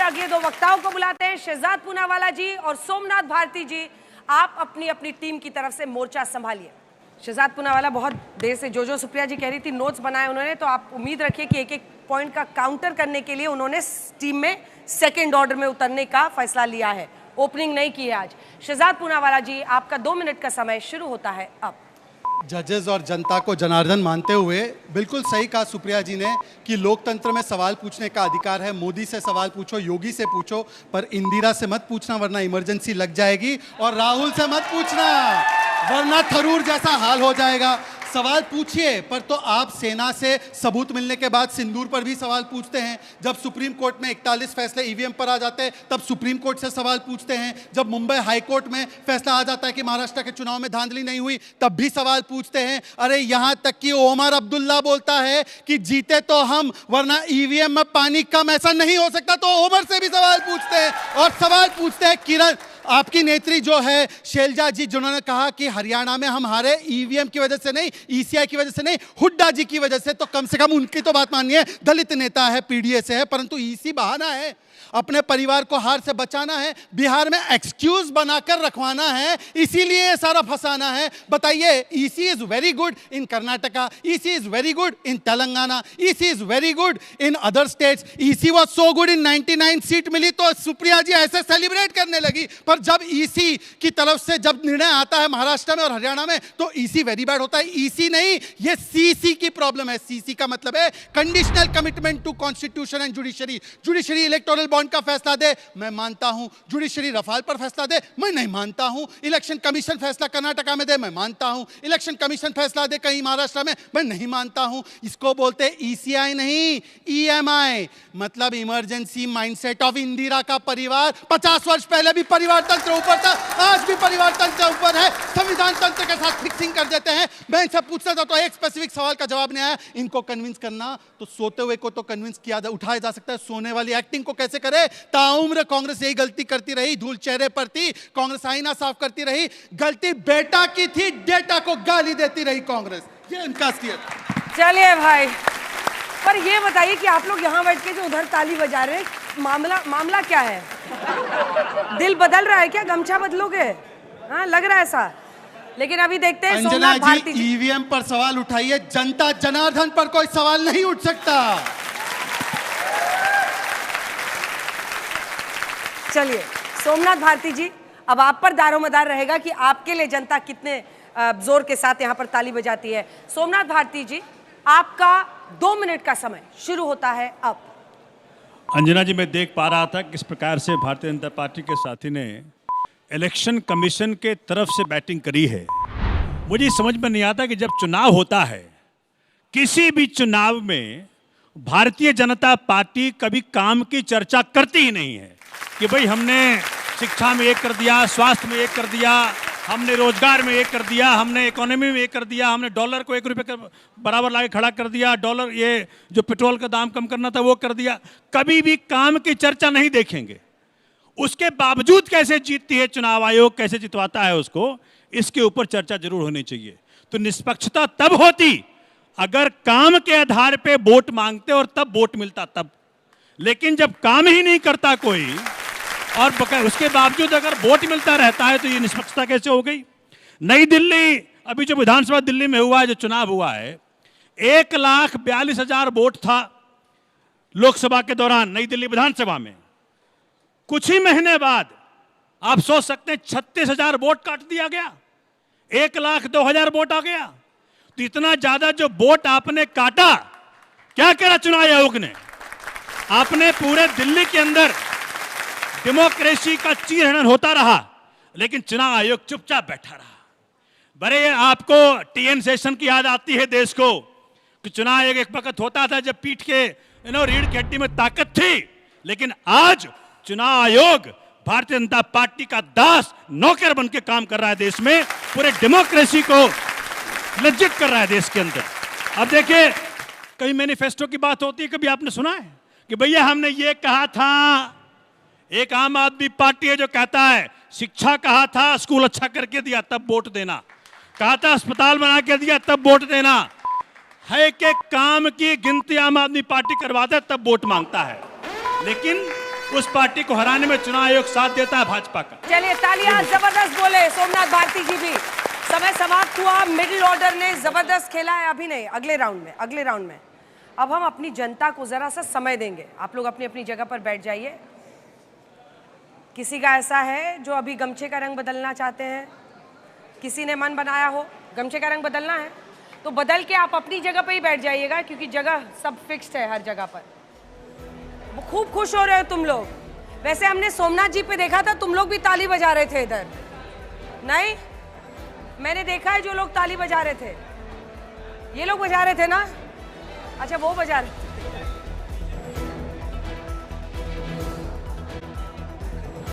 अगले दो वक्ताओं को बुलाते हैं, शहजाद पूनावाला जी और सोमनाथ भारती जी। आप अपनी अपनी टीम की तरफ से मोर्चा संभालिए। शहजाद पूनावाला, बहुत देर से जो सुप्रिया जी कह रही थी नोट्स बनाए उन्होंने, तो आप उम्मीद रखिए कि एक एक पॉइंट का काउंटर करने के लिए उन्होंने टीम में सेकेंड ऑर्डर में उतरने का फैसला लिया है। ओपनिंग नहीं की है आज। शहजाद पूनावाला जी, आपका 2 मिनट का समय शुरू होता है अब। जजेस और जनता को जनार्दन मानते हुए बिल्कुल सही कहा सुप्रिया जी ने कि लोकतंत्र में सवाल पूछने का अधिकार है। मोदी से सवाल पूछो, योगी से पूछो, पर इंदिरा से मत पूछना वरना इमरजेंसी लग जाएगी, और राहुल से मत पूछना वरना थरूर जैसा हाल हो जाएगा। सवाल पूछिए, पर तो आप सेना से सबूत मिलने के बाद सिंदूर पर भी सवाल पूछते हैं। जब सुप्रीम कोर्ट में 41 फैसले ईवीएम पर आ जाते हैं तब सुप्रीम कोर्ट से सवाल पूछते हैं। जब मुंबई हाई कोर्ट में फैसला आ जाता है कि महाराष्ट्र के चुनाव में धांधली नहीं हुई तब भी सवाल पूछते हैं। अरे यहां तक कि ओमर अब्दुल्ला बोलता है कि जीते तो हम वरना ईवीएम में पानी कम, ऐसा नहीं हो सकता, तो ओमर से भी सवाल पूछते हैं। और सवाल पूछते हैं किरण, आपकी नेत्री जो है शैलजा जी, जिन्होंने कहा कि हरियाणा में हम हारे ईवीएम की वजह से नहीं, ईसीआई की वजह से नहीं, हुड्डा जी की वजह से, तो कम से कम उनकी तो बात मानिए। दलित नेता है, पीडीए से है, परंतु ईसी बहाना है, अपने परिवार को हार से बचाना है, बिहार में एक्सक्यूज बनाकर रखवाना है, इसीलिए सारा फंसाना है। बताइए, EC is very good in Karnataka, EC is very good in Telangana, EC is very good in other states, EC was so good in 99 seat मिली तो सुप्रिया जी ऐसे सेलिब्रेट करने लगी। पर जब ईसी की तरफ से जब निर्णय आता है महाराष्ट्र में और हरियाणा में तो ईसी वेरी बैड होता है। ईसी नहीं, ये सीसी की प्रॉब्लम है। सीसी का मतलब है conditional commitment to constitution and judiciary. Judiciary electoral bond का फैसला दे, मैं मानता हूं। जुडिशरी रफाल पर फैसला दे, मैं नहीं मानता हूं। इलेक्शन कमीशन फैसला कर्नाटका में दे, मैं मानता हूं। इलेक्शन कमीशन फैसला दे कहीं महाराष्ट्र में, मैं नहीं मानता हूं। इसको बोलते ईसीआई नहीं, ईएमआई, मतलब इमरजेंसी माइंडसेट ऑफ इंदिरा का परिवार। 50 वर्ष पहले भी परिवार तंत्र ऊपर था, आज भी परिवार तंत्र ऊपर है। संविधान तंत्र के साथ फिक्सिंग कर देते हैं। मैं इनसे पूछता था तो एक स्पेसिफिक सवाल का जवाब नहीं आया। इनको कन्विंस करना तो सोते हुए को तो कन्विंस किया उठाया जा सकता है, सोने वाली एक्टिंग को कैसे करे? ताउम्र कांग्रेस यही गलती करती रही, धूल चेहरे पर थी, कांग्रेस आईना साफ करती रही। गलती बेटा की थी, डेटा को गाली देती रही कांग्रेस, ये इनका असलियत। चलिए भाई, पर ये बताइए कि आप लोग यहाँ बैठ के जो उधर ताली बजा रहे हैं, मामला क्या है? दिल बदल रहा है क्या? गमछा बदलोगे? हाँ, लग रहा है ऐसा। लेकिन अभी देखते हैं सोमनाथ भारती जी। ईवीएम पर सवाल उठाइए, जनता जनार्दन पर कोई सवाल नहीं उठ सकता। चलिए सोमनाथ भारती जी, अब आप पर दारोमदार रहेगा कि आपके लिए जनता कितने जोर के साथ यहाँ पर ताली बजाती है। सोमनाथ भारती जी, आपका 2 मिनट का समय शुरू होता है अब। अंजना जी, मैं देख पा रहा था किस प्रकार से भारतीय जनता पार्टी के साथी ने इलेक्शन कमीशन के तरफ से बैटिंग करी है। मुझे समझ में नहीं आता कि जब चुनाव होता है, किसी भी चुनाव में भारतीय जनता पार्टी कभी काम की चर्चा करती ही नहीं है कि भाई हमने शिक्षा में एक कर दिया, स्वास्थ्य में एक कर दिया, हमने रोजगार में एक कर दिया, हमने इकोनॉमी में एक कर दिया, हमने डॉलर को 1 रुपये के बराबर लाके खड़ा कर दिया, डॉलर ये जो पेट्रोल का दाम कम करना था वो कर दिया। कभी भी काम की चर्चा नहीं देखेंगे। उसके बावजूद कैसे जीतती है चुनाव आयोग, कैसे जितवाता है उसको, इसके ऊपर चर्चा जरूर होनी चाहिए। तो निष्पक्षता तब होती अगर काम के आधार पे वोट मांगते और तब वोट मिलता तब। लेकिन जब काम ही नहीं करता कोई और उसके बावजूद अगर वोट मिलता रहता है तो ये निष्पक्षता कैसे हो गई? नई दिल्ली, अभी जो विधानसभा दिल्ली में हुआ है, जो चुनाव हुआ है, 1,42,000 वोट था लोकसभा के दौरान नई दिल्ली विधानसभा में। कुछ ही महीने बाद आप सोच सकते हैं 36,000 वोट काट दिया गया, 1,02,000 वोट आ गया। तो इतना ज्यादा जो वोट आपने काटा, क्या करा चुनाव आयोग ने? आपने पूरे दिल्ली के अंदर डेमोक्रेसी का चीरहरण होता रहा, लेकिन चुनाव आयोग चुपचाप बैठा रहा। बड़े आपको टीएन सेशन की याद आती है देश को कि चुनाव आयोग एक वक्त होता था जब पीठ के रीढ़ की हड्डी में ताकत थी, लेकिन आज चुनाव आयोग भारतीय जनता पार्टी का दास नौकर बन के काम कर रहा है देश में, पूरे डेमोक्रेसी को लज्जित कर रहा है देश के अंदर। अब देखिए, कभी मैनिफेस्टो की बात होती है, कभी आपने सुना है कि भैया हमने ये कहा था? एक आम आदमी पार्टी है जो कहता है शिक्षा कहा था, स्कूल अच्छा करके दिया तब वोट देना, कहा था अस्पताल बना के दिया तब वोट देना। है कि काम की गिनती आम आदमी पार्टी करवाता है तब वोट मांगता है। लेकिन उस पार्टी को हराने में चुनाव आयोग साथ देता है भाजपा का। चलिए तालियां जबरदस्त बोले सोमनाथ भारती जी भी। समय समाप्त हुआ, मिडिल ऑर्डर ने जबरदस्त खेला है। अभी नहीं, अगले राउंड में अब हम अपनी जनता को जरा सा समय देंगे। आप लोग अपनी अपनी जगह पर बैठ जाइए। किसी का ऐसा है जो अभी गमछे का रंग बदलना चाहते हैं, किसी ने मन बनाया हो गमछे का रंग बदलना है तो बदल के आप अपनी जगह पे ही बैठ जाइएगा, क्योंकि जगह सब फिक्स्ड है हर जगह पर। खूब खुश हो रहे हो तुम लोग। वैसे हमने सोमनाथ जी पे देखा था तुम लोग भी ताली बजा रहे थे इधर, नहीं? मैंने देखा है जो लोग ताली बजा रहे थे, ये लोग बजा रहे थे ना? अच्छा वो बजा रहे थे।